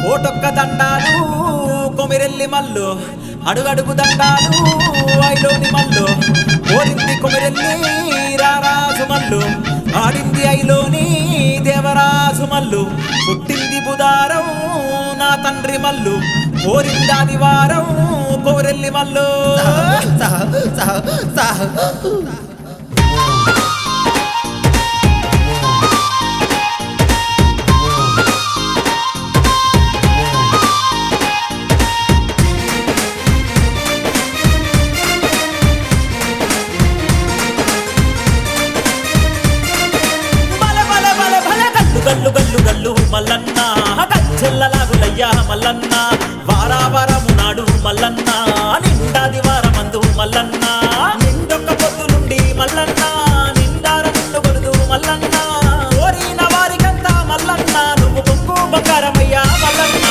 ఓటొక్క దండాలు కొమిరెల్లి మల్లు అడుగడుగు దండాలు ఐలోని మల్లు ఓరింది కొమిరెల్లి రారాజు మల్లు ఆడింది ఐలోని దేవరాజు మల్లు పుట్టింది బుధారం నా తండ్రి మల్లు కోరింది ఆదివారం కొమిరెల్లి మల్లు గల్లు గల్లు గల్లు మల్లన్న గజ్జెల్లలాగులయ్యా మల్లన్న వారావారము నాడు మల్లన్న నిండాది వారమందు మల్లన్న నిండొక్క పొద్దు నుండి మల్లన్న నిండార నిండు కొడుదు మల్లన్న కోరిన వారికంతా మల్లన్న నువ్వు బొంగు బంగారమయ్యా మల్లన్న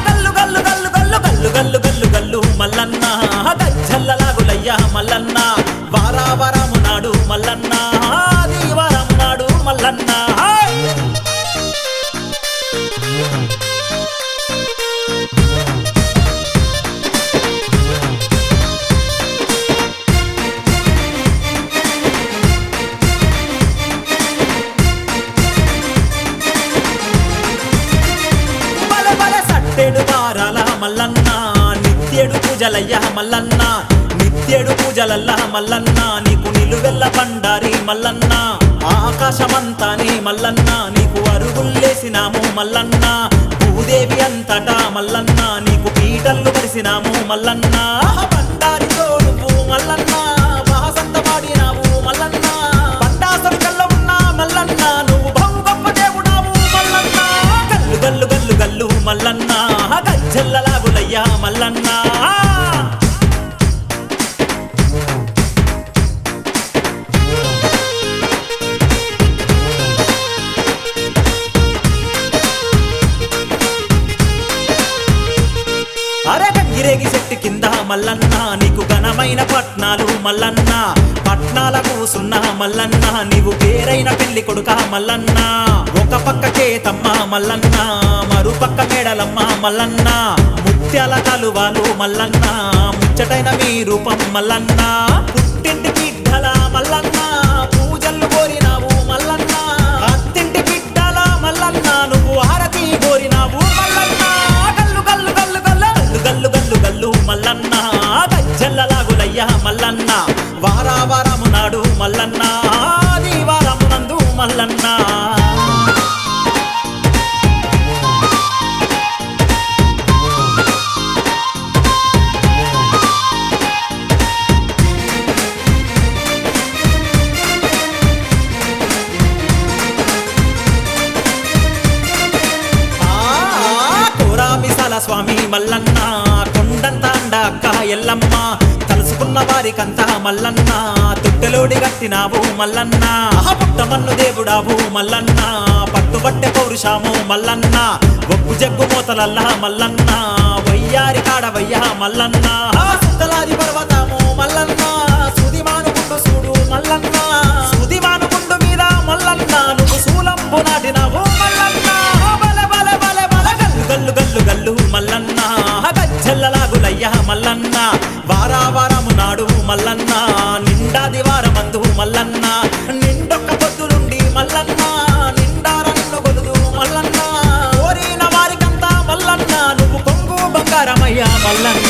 గల్లు గల్లు గల్లు గల్లు గల్లు గల్లు గల్లు గల్లు మల్లన్న గజ్జెల్లలాగులయ్యా మల్లన్న వారావారము నాడు మల్లన్న ఆది వారము నాడు మల్లన్న సట్టెడు వారాల మల్లన్న నిత్యడు పూజలయ్య మల్లన్న నిత్యడు పూజలల్ల మల్లన్న నీకు నిలువెల్ల బండారి మల్లన్న ఆకాశమంతాని మల్లన్న నీకు అరుగుల్లేసినాము మల్లన్న భూదేవి అంతటా మల్లన్న నీకు పీటల్లు పరిసినాము మల్లన్న బండారితో నువ్వు మల్లన్న మహాసంత పాడినావు మల్లన్న బండాసరు కల్ల ఉన్నా మల్లన్న నువ్వు బహు గొప్ప దేవుడావు మల్లన్న గల్లు గల్లు గల్లు గల్లు మల్లన్న గజ్జెల్లలాగులయ్యా మల్లన్న అరే గంగిరేగి చెట్టు కింద మల్లన్న నీకు ఘనమైన పట్నాలు మల్లన్న పట్నాల కూసున్న మల్లన్న నీవు పేరైన పెళ్లి కొడుక మల్లన్న ఒక పక్క కేతమ్మ మల్లన్న మరుపక్క మేడలమ్మ మల్లన్న ముత్యాల కలువాలు మల్లన్న ముచ్చటైన మీ రూపం మల్లన్న పుట్టింటి బిడ్డల మల్లన్న పూజలు కోరినావు మల్లన్న అత్తింటి బిడ్డల మల్లన్న నువ్వు హారతి కోరినావు మల్లన్న గల్లు గల్లు గల్లు గల్లు గల్లు గల్లు గల్లు మల్లన్న గజ్జెల్లలాగులయ్యా మల్లన్న వారావారము నాడు మల్లన్న ఆది వారము నందు మల్లన్న స్వామి మల్లన్న కొండంత అండాక ఎల్లమ్మ తలుసుకున్న వారికంతా మల్లన్న తొట్టెలోడి గట్టినావు మల్లన్న పుట్టమన్ను దేవుడావు మల్లన్న పట్టుబట్టె పౌరుషాము మల్లన్న ఒగ్గు జగ్గు మోతలల్ల మల్లన్న వయ్యారి కాడవయ్య మల్లన్న సుత్తలాది పర్వతము మల్లన్న సుదిమానుకుండు చూడు మల్లన్న సుదిమానుకుండు మీద మల్లన్న నువ్వు శూలంబు నాటినావు మల్లన్న గల్లు గల్లు గల్లు మల్లన్న గజ్జెల్లలాగులయ్యా మల్లన్న వారావారము నాడు మల్లన్న నిండాది వారమందు మల్లన్న నిండొక్క పొద్దులుండి మల్లన్న నిండార నిన్ను గొలుదు మల్లన్న కోరిన వారికంతా మల్లన్న నువ్వు కొంగు బంగారమయ్యా మల్లన్న